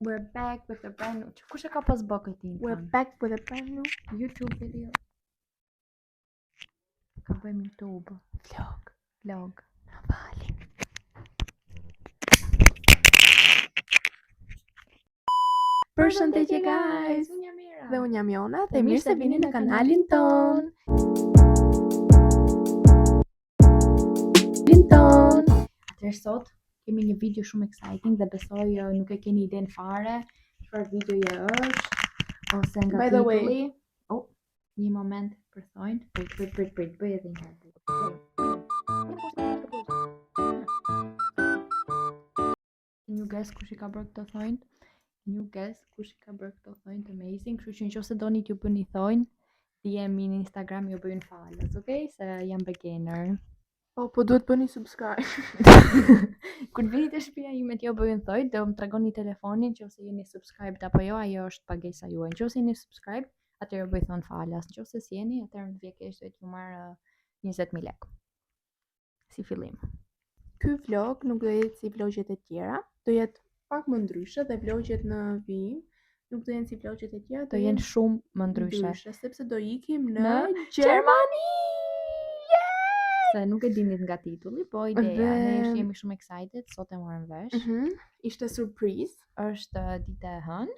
We're back with a brand new. Kush e ka pas bë këtë We're back with a brand new YouTube video. Ka bëjmë YouTube vlog. Na fali. Përshëndetje guys. Unë jam Mira. Dhe unë jam Jona dhe mirë se vini në kanalin ton. Atëherë sot kemi një video shumë exciting dhe besoj nuk e keni idenë fare çfarë videoje është ose nga By the way, titulli. Oh, një moment për thonjt. Prit, bëj edhe një herë. Can you guess kush I ka bërë këto thonjt? Amazing. Kështu që nëse doni t'ju bëni thonjt, DM në Instagram ju bëjnë follow, okay? Se jam beginner. Po duhet bëni subscribe. Kur vini te shtëpia ime t'ju bëjnë thonjt, do më tregoni telefonin nëse jeni subscribed apo jo, ajo është pagesa juaj. Nëse jeni subscribed, atëherë ju bëj thon falas. Nëse s'jeni, atëherë në vije keq do t'ju marr 20.000 lekë. Si fillim. Ky vlog nuk do jetë si vlogjet e tjera, do jetë pak më ndryshe dhe vlogjet në vijim nuk do jenë si vlogjet e tjera, Do jenë shumë më ndryshe, sepse do ikim në Gjermani. Se nuk e dinit nga titulli, po ideja, ne jemi shumë excited, sot e morëm vesh. Ishte surprizë. Është dita e hënë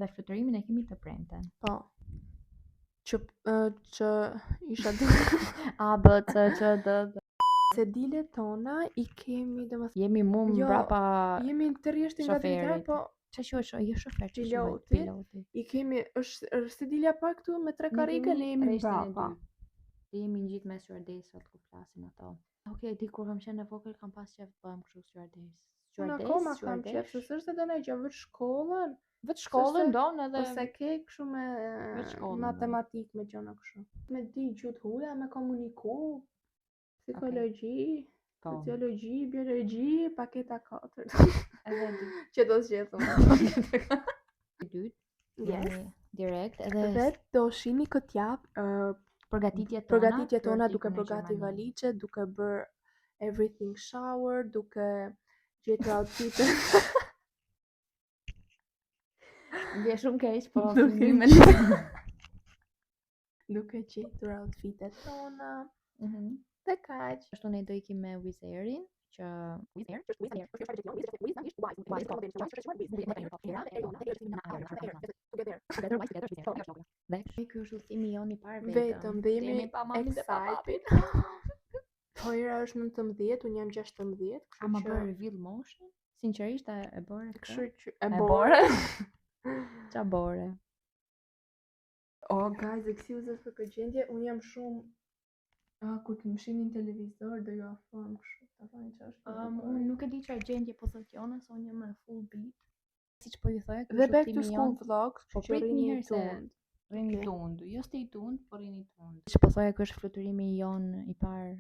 dhe fluterimin e kemi të premten. Po. Që isha A, B, C, Q, D. Se dilet tona I kemi Jemi mbrapa jemi të rjeshtin nga drejtari, po çfarë quhet? Jo shofer, piloti. I kemi është si dilja pa këtu me 3 karrige, ne jemi mbrapa. Jemi gjithë me stewardesat ku flasin ato. Okej, di kur kam qenë në vogël kam pas qef të bëhem kështu stewardess. Unë akoma kam qef, se s'është edhe ne gjë vetë shkollën. Vetë shkollën don edhe ose ke kështu me matematik me gjëra kështu. Me di gjuhë huaja, me komuniku, psikologji, sociologji, biologji, paketa 4. Edhe që do zgjedhëm. Dytë. Yes. Direkt Edhe do shihni këtë javë përgatitjet tona duke bërë gati valizhe, duke bërë everything shower, duke gjetur outfit. Vje shumë keq, po duke gjetur outfitet tona. Dhe kaq. Ashtu ne do ikim me Wizerin, që Dhe ky është udhëtimi jon I parë vetëm dhe jemi excited. Hojra është 19, unë jam 16, A më bërë reveal moshën? Sinqerisht e bërë kështu që e bore. Qa bore? Oh guys, excuses për këtë gjendje, unë jam shumë kur të më shihni në televizor do ju afrojmë kështu, ta thoni ç'është. Unë nuk e di çfarë gjendje po thot Jona, se unë jam në full beat. Siç po ju thoya, Dhe back to school vlogs, po që rini tund. Rini tund, jo stay tund, por rini tund. Siç po thoya, ky është fluturimi jon I parë,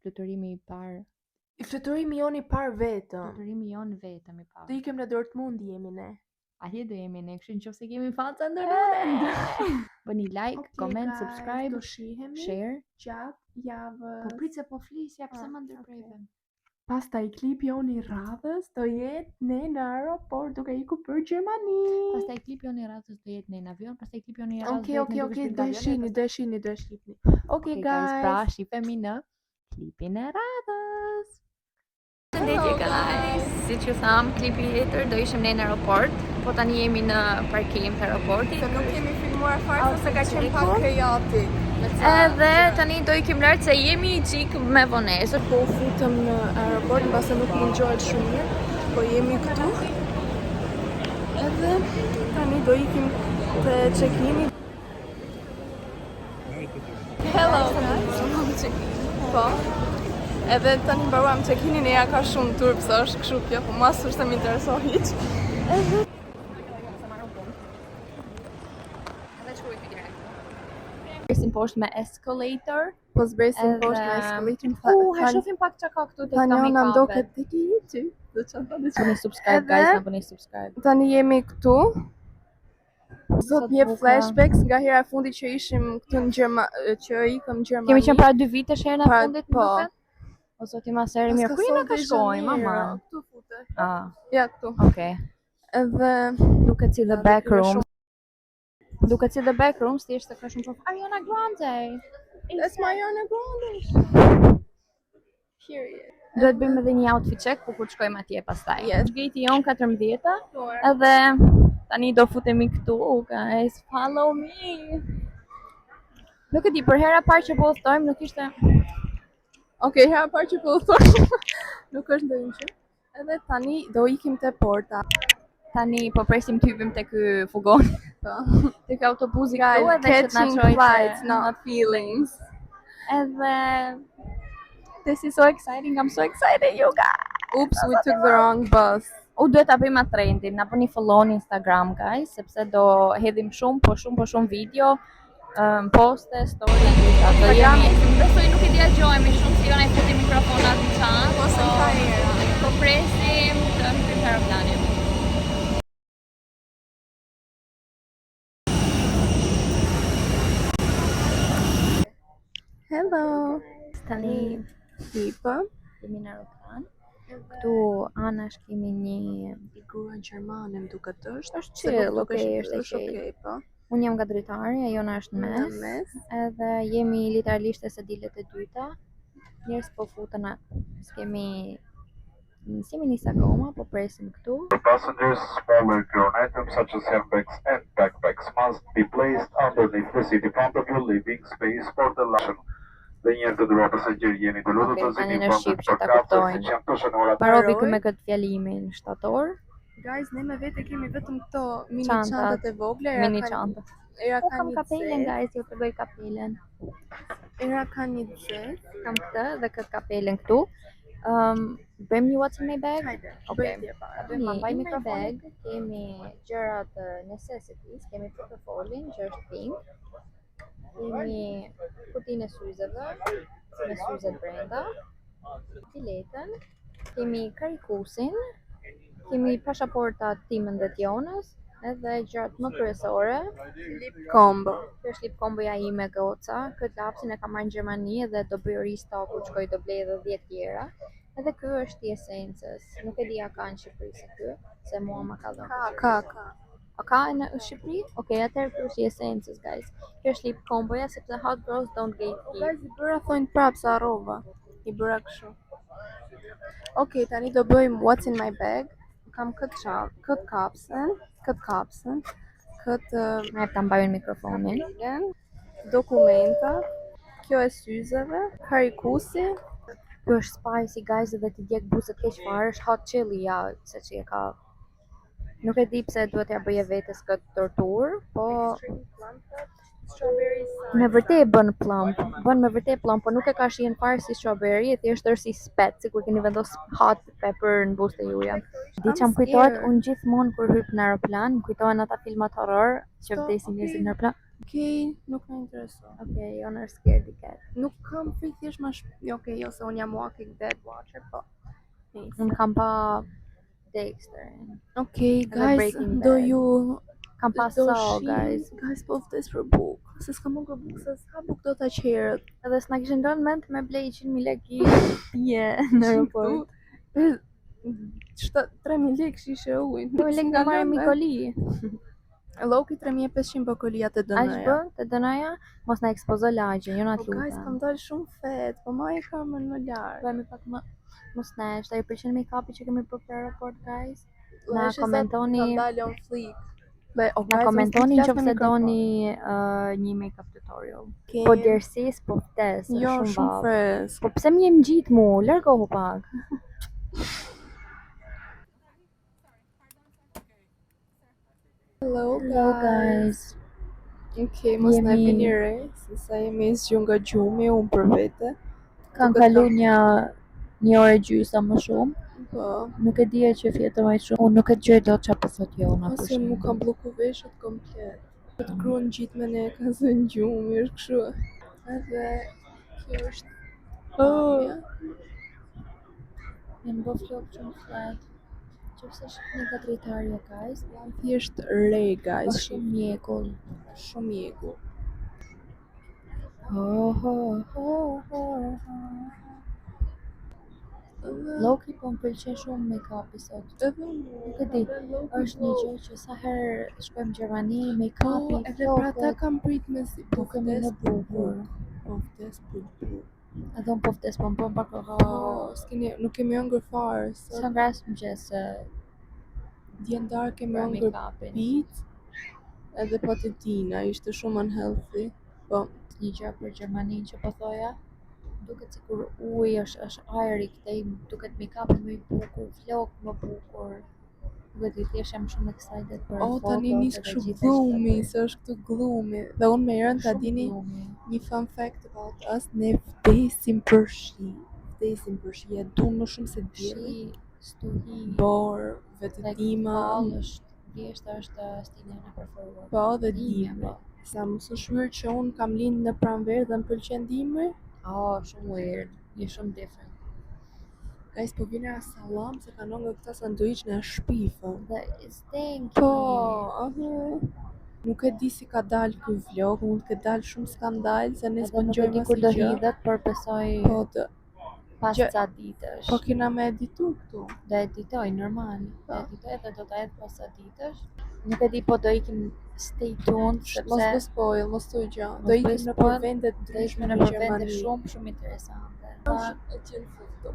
fluturimi I parë. Fluturimi jon I parë vetëm. Fluturimi jon vetëm I parë. Do ikem në Dortmund jemi ne. Atje do jemi ne, kështu nëse kemi faca ndërmend. Bëni like, comment, subscribe, do shihemi, share gjatë javës. Po prit se po flisja, pse më ndërprerem. Pastaj klipi jon I radhës do jetë ne në aeroport duke ikur për Gjermani. Pastaj klipi jon I radhës do jetë ne në avion, pastaj klipi jon I radhës Okej, do e shihni. Okej guys, pra shihemi në klipin e radhës. Përshëndetje guys, si që tham, klipi tjetër do ishim ne në aeroport, po tani jemi në parkim të aeroportit. Se nuk kemi filmuar fare, se ka qenë pak chaotik. Edhe tani do ikim lart se jemi çik me vonesë. Po futëm në aeroport, mbase nuk më ngjohet shumë mirë, po jemi këtu. Edhe tani do ikim te check-in. Hello guys. Po. Edhe tani mbaruam check-in-in e ja ka shumë turp, se është kështu kjo, po mua s'është më intereso hiç. Zbresin poshtë me escalator. Po zbresin poshtë me escalator. Ha shohim pak çka ka këtu tek kamikape. Tani na ndoket tek YouTube. Do të çfarë? Bëni subscribe guys, na bëni subscribe. Tani jemi këtu. Zot jep flashbacks nga hera e fundit që ishim këtu në Gjermani, që ikëm në Gjermani. Kemi qenë para 2 vitesh herën e fundit, po. O zoti ma seri mirë, ku jena ka shkojmë, mama? Këtu futesh. Ah, ja këtu. okay. Edhe duket si the back room. Duket si the back room, thjesht ka shumë prof. Ariana Grande. That's my Ariana Grande. Period. Duhet bëjmë edhe një outfit check ku kur shkojmë atje pastaj. Yes. Gati jon 14. Edhe tani do futemi këtu, guys. Follow me. Nuk e di, për hera parë që po udhtojmë nuk ishte. Okej, hera parë që po udhtojmë. Nuk është ndonjë gjë. Edhe tani do ikim te porta. Tani po presim të hypim te ky fugon. Po. Tek autobusi këtu Guys, edhe që na catching çojë flights, not feelings. Edhe this is so exciting. I'm so excited, you guys. Oops, we took the wrong bus. Duhet ta bëjmë atë trendin. Na bëni follow në Instagram, guys, sepse do hedhim shumë video, poste, story, ato jemi. Besoj nuk I dëgjojmë shumë, si jona I futi mikrofonat në çantë. Ose ka era. Po presim të hyjmë aeroplanin. Hello. Tani Hipa. jemi në aeroplan. Këtu anash kemi një grua gjermane më duket është chill, është okay, po. Unë jam nga dritari, ajo na është në mes. Edhe jemi literalisht e sedilet e dyta. Njerëz po futen s'kemi nis akoma, po presim këtu. For passengers, small carry-on items such as handbags and backpacks must be placed underneath the seat in front of you, leaving space for the luggage. Dhe njerë të dua pasagjerë jeni të lutur të zini Parovi ky me këtë fjalimin shtator. Guys, ne me vete kemi vetëm këto mini çantat e vogla, mini çanta. Kam kapelen, guys, ju tregoj kapelen. Era ka një xhet, kam këtë dhe këtë kapelen këtu. Bëjmë një what's in my bag? Okay. Bëjmë my bag, kemi gjërat necessities, kemi portofolin që është pink. Kemi kutinë e syzeve, me syzet brenda, biletën, kemi karikusin, kemi pasaportat timën dhe t'jonës, edhe gjërat më kryesore. Lip combo. Kjo është lip comboja ime goca, këtë lapsin e kam marrë në Gjermani dhe do bëj restock kur shkoj do blej edhe 10 tjera. Edhe ky është I Essences, nuk e di a ka në Shqipëri se ky, se mua më ka dhënë. Ka. A ka në Shqipëri? Okej, atëherë ky është I Essences, guys. Kjo është lip comboja sepse hot girls don't gatekeep. Guys, I bëra thonë prapë sa rrova. I bëra kështu. Okej, tani do bëjmë what's in my bag. Kam këtë kapsën, këtë me ta mbajmë mikrofonin. Dokumenta. Kjo e syzeve, karikusi. Kjo është spicy, guys, edhe ti djeg buzët keq fare, është hot chili ja, se që e ka. Nuk e di pse duhet ja bëje vetes këtë tortur, po me vërtet bën plump, po nuk e ka shihen fare si strawberry, thjesht është si spet, sikur keni vendos hot pepper në buzët e juaja. Di çam kujtohet unë gjithmonë kur hyj në aeroplan, më kujtohen ata filmat horror që vdesin njerëzit në aeroplan. Okej, nuk më intereson. Okej, unë është scaredy cat. Nuk kam frikë thjesht më okej, ose unë jam Walking Dead watcher, po. Unë kam pa Dexter. Okej, guys, do ju kam pa Saw, guys. Guys, po vdes për bukë. Se s'kam më bukë, se s'ka bukë do ta qerët. Edhe s'na kishin dhënë mend me blej 100.000 lekë në aeroport. 3.000 lekë shishe ujë. 3.000 lekë nga marrë Mikoli. Loki 3.500 bokolia të dënaja. Aq bë të dënaja? Mos na ekspozo lagjen, jo na lutem. Guys, kam dalë shumë fet, po ma e kam më larg. Bëjmë pak më mos nesh, ai pëlqen make-upi që kemi bërë për aeroport, guys. Na komentoni. Kam dalë on fleek. Na komentoni nëse doni një make-up tutorial. Po dersis po vdes, jo, shumë fresh. Po pse më jem ngjit mu, largohu pak. Hello guys. Okay, mos na vini re, se sa jemi zgju nga gjumi, unë për vete. Kanë kalu një orë gjysmë më shumë. Po. Nuk e dija që fjetë më shumë. Unë nuk e dëgjoj dot çfarë po thot Jona. Ose nuk kam blloku veshët komplet. Të gruan gjithë me ne ka zënë gjumi, është kështu. Edhe kjo është Në bo flok shumë flet. Qëse shikni nga dritarja, guys. Janë thjesht re, guys. Shumë mjekull. Shumë mjekull. Loki po më pëlqen shumë make-upi sot. Nuk e di, është një gjë që sa herë shkojmë në Gjermani, make-upi, edhe pra ta kam prit me si duke më në bukur. Edhe unë po vdes, po më bën pak nuk kemi hëngur fare. Sa ngras mëngjes Djentar kemi hëngur pizza. Edhe patatina, ishte shumë unhealthy. Po, një gjë për Gjermaninë që po thoja, duket sikur uji është ajri këtej, duket make-upi më i bukur, flok më bukur. Duket I thjesht jam shumë excited për fotot. Tani nis kështu gloomy, se është këtu gloomy. Dhe unë me Erën ta dini një fun fact about us, ne vdesim për shi. E dum më shumë se dielli. Stuhi, borë, vetëdima. Thjesht është stili në preferuar. Po, dhe dimri. Sa më së shmyrë që unë kam lind në pranverë dhe më pëlqen dimri. Shumë weird, një shumë different. Guys, po vjen era sallam se kanë nga këta sanduiç në shpifën. Dhe stinky. Po, nuk e di si ka dalë ky vlog, mund të dalë shumë skandal se ne s'po ngjojmë kur do hidhet, por besoj pas ca ditësh. Po kena me editu këtu. Do editoj normal. Do editoj edhe do ta hedh pas ca ditësh. Nuk e di, po do ikim stay tuned sepse mos të spoil, mos të gjë. Do ikim në për vende të ndryshme në Gjermani, shumë interesante. E qenë foto.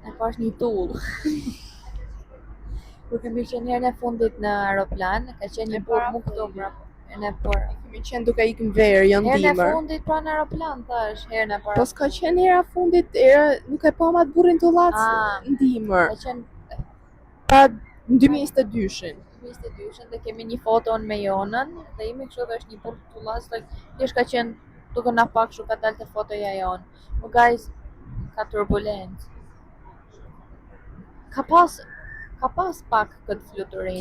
E pash një tull. Kur kemi qenë herën e fundit në aeroplan, ka qenë një burr më këtu mbrapa. Kemi qenë duke ikën verë, jo ndimër. Herën e fundit pra në aeroplan, thash, herën e para. Po s'ka qenë hera fundit, nuk e pa ma të burrin tullat ndimër. Ka qenë pa 2022-shin. 2022-shin dhe kemi një foto me Jonën dhe imi kështu dhe është një burr tullas, thjesht ka qenë duke na pak kështu ka dalë te fotoja jonë. Po guys, ka turbulencë. Ka pas pak këtë fluturim.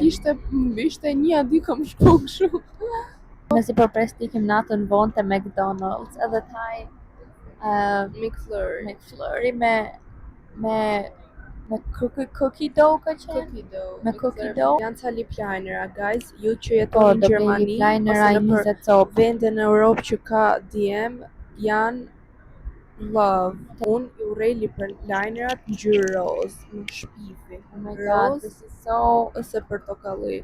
Ishte një adi kam shku kështu. Nësi përpres t'ikim natën vonë të McDonald's edhe taj McFlurry me cookie dough ka qenë? Me cookie dough. Janë ca lip linera, guys, ju që jetoni në Gjermani ose në vende në Europë që ka DM, janë love. Unë I urrej lip linerat ngjyrë roz, në shpifi. Oh my god, this is so ose portokalli.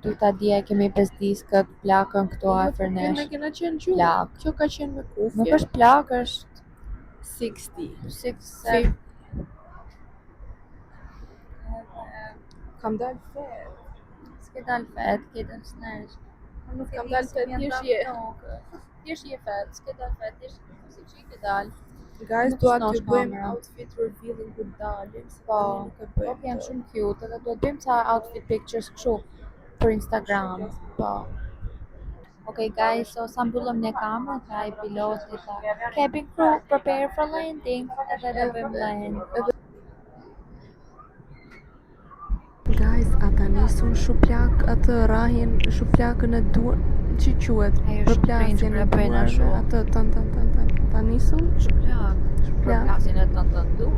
Du ta dija kemi pesdis këtë plakën këtu afër nesh. Ne kena qenë gjuhë. Plak. Kjo ka qenë me kufje. Nuk është plak, është 60. Kam dalë fet. S'ke dalë fet, ke dalë snesh. Nuk kam dalë fet, thjesht je fet, s'ke dalë fet, thjesht si që I ke dalë. Guys, duat të bëjmë outfit revealing kur dalim. Po, janë shumë cute, edhe duat bëjmë ca outfit pictures kështu për Instagram. Po. Okay guys, so sa mbyllëm një kamerë, ka I piloti tha cabin crew, prepare for landing, edhe do bëjmë land. Guys, ata nisun shuplak atë rahin, shuplakën e duar, që quhet? Përplasjen e duar, atë ta nisun? Përplasjen e du.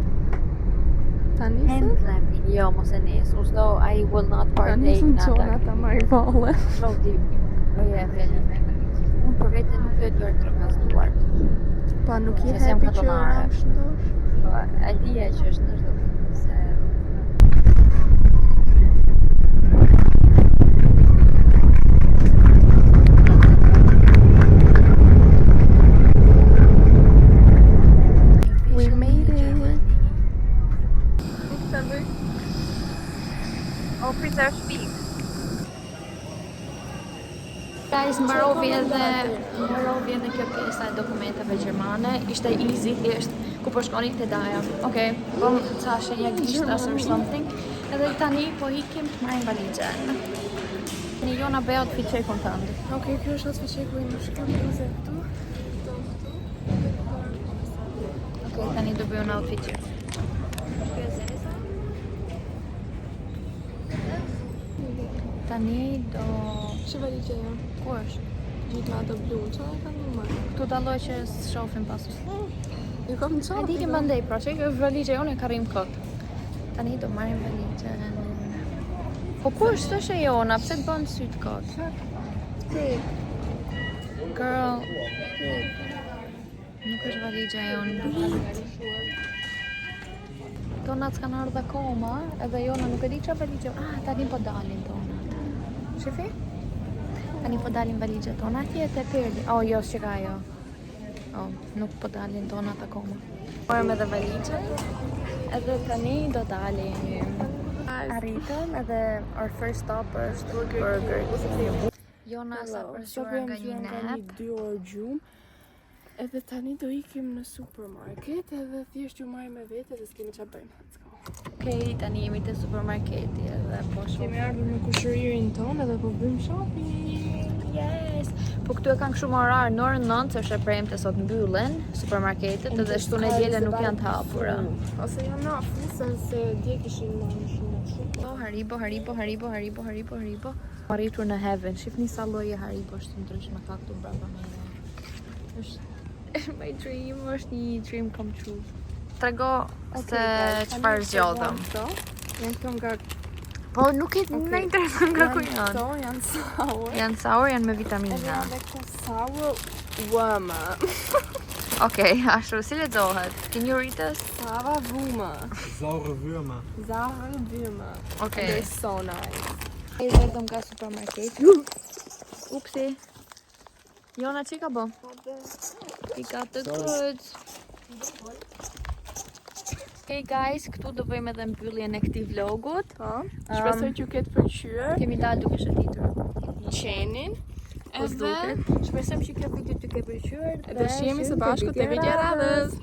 Ta nisun? Hand clapping, jo, mos e nisun, so I will not partake në Ta nisun qona ta marrë valle. Unë për vete nuk do t'jorë të rëkazuar. Pa nuk I happy që rash ndosh? A dija që është nështë do se... We made it! O, pizza është pik. Guys, mbarovi edhe kjo pjesa e dokumentave gjermane. Ishte easy, thjesht ku po shkoni te daja. Okej, bëm ca shenja gishtas or something. Edhe tani po ikim të marrim valizhen. Tani Jona bëj outfit check-un tënd. Okej, kjo është outfit check-u I më shkëm bluze këtu. Okej, tani do bëj un outfit check. Tani do... Që valizhe jo? Ku është? Gjitë me ato blu, që e ka një marrë? Këtu dalloj që s'shofim pasus. Ju kam në qapi? E di ke mëndej, pra që kjo valizhe jonë e karim kot. Tani do marrim valizhen. Po ku është është e Jona? Pse të bënë sytë kot? Girl. Nuk është valizhe jonë. Tonat s'kan ardhur akoma, edhe Jona nuk e di çfarë valizhe. Tani po dalin tonat. Shifi? Tani po dalin valizhet tona atje te Perli. Jo, s'ka ajo. Nuk po dalin tonat akoma. Morëm edhe valizhet. Edhe tani do dalim. Arritëm edhe our first stop është Burger King. Jona sa përshuar nga një nap. 2 orë gjumë. Edhe tani do ikim në supermarket edhe thjesht ju marrim me vete dhe s'kemi çfarë bëjmë. Okej, tani jemi te supermarketi edhe po shohim. Kemi ardhur në kushëririn tonë edhe po bëjmë shopping. Yes. Po këtu e kanë shumë orar në orën 9 se është e premte sot mbyllen supermarketet edhe shtu në diele nuk janë të hapura. Ose janë në afusën se dje kishin marrë shumë. Haribo. Arritur në Heaven. Shifni sa lloje Haribo është ndryshme ka këtu brenda me. Është my dream, është një dream come true. Trego se çfarë zgjodhëm. Janë këto nga Po nuk e më intereson nga ku janë. Këto janë sour. Janë sour, janë me vitamina. Edhe janë dhe këto sour worma. Okej, ashtu si lexohet? Can you read this? Sava vuma. Saure Würmer. Okej. They're so nice. Ai vetëm nga supermarketi. Upsi. Jona çika bë? I got the goods. Okay guys, këtu do bëjmë edhe mbylljen e këtij vlogut. Shpresoj që ju ketë pëlqyer. Kemi dalë duke shëtitur Qenin. Edhe shpresojmë që kjo video t'ju ke pëlqyer Edhe shihemi së bashku te video radhës.